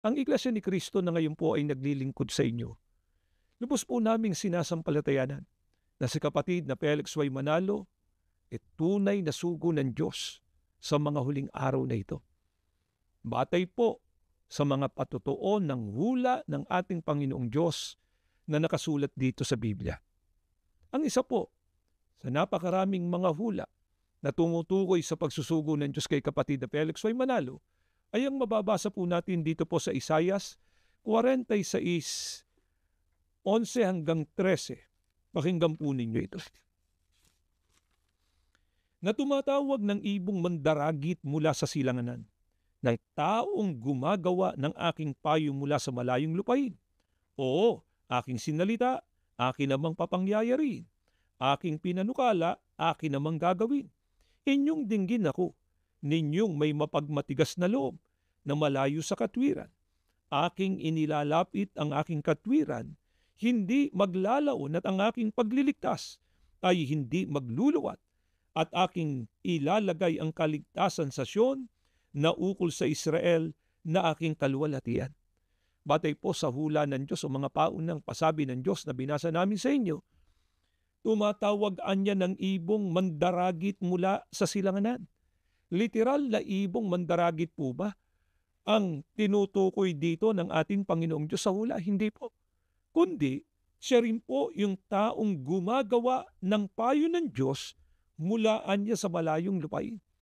Ang Iglesia ni Cristo na ngayon po ay naglilingkod sa inyo. Lubos po naming sinasampalatayanan na si kapatid na Felix Y. Manalo ay tunay na sugo ng Diyos sa mga huling araw na ito. Batay po sa mga patotoo ng hula ng ating Panginoong Diyos na nakasulat dito sa Biblia. Ang isa po sa napakaraming mga hula na tumutukoy sa pagsusugo ng Diyos kay kapatid na Felix Y. Manalo ay ang mababasa po natin dito po sa Isaias 46:11 hanggang 13. Pakinggan po ninyo ito. Na tumatawag ng ibong mandaragit mula sa silanganan, ng taong gumagawa ng aking payo mula sa malayong lupain. Oo, aking sinalita, akin namang papangyayariin. Aking pinanukala, akin namang gagawin. Inyong dinggin ako, ninyong may mapagmatigas na loob na malayo sa katwiran. Aking inilalapit ang aking katwiran, hindi maglalaon at ang aking pagliligtas ay hindi magluluwat at aking ilalagay ang kaligtasan sa Sion na ukol sa Israel na aking kaluwalhatian. Batay po sa hula ng Diyos o mga paunang pasabi ng Diyos na binasa namin sa inyo, tumatawag anya ng ibong mandaragit mula sa silanganan. Literal na ibong mandaragit po ba ang tinutukoy dito ng ating Panginoong Diyos sa hula? Hindi po. Kundi siya rin po yung taong gumagawa ng payo ng Diyos mula anya sa malayong lupain.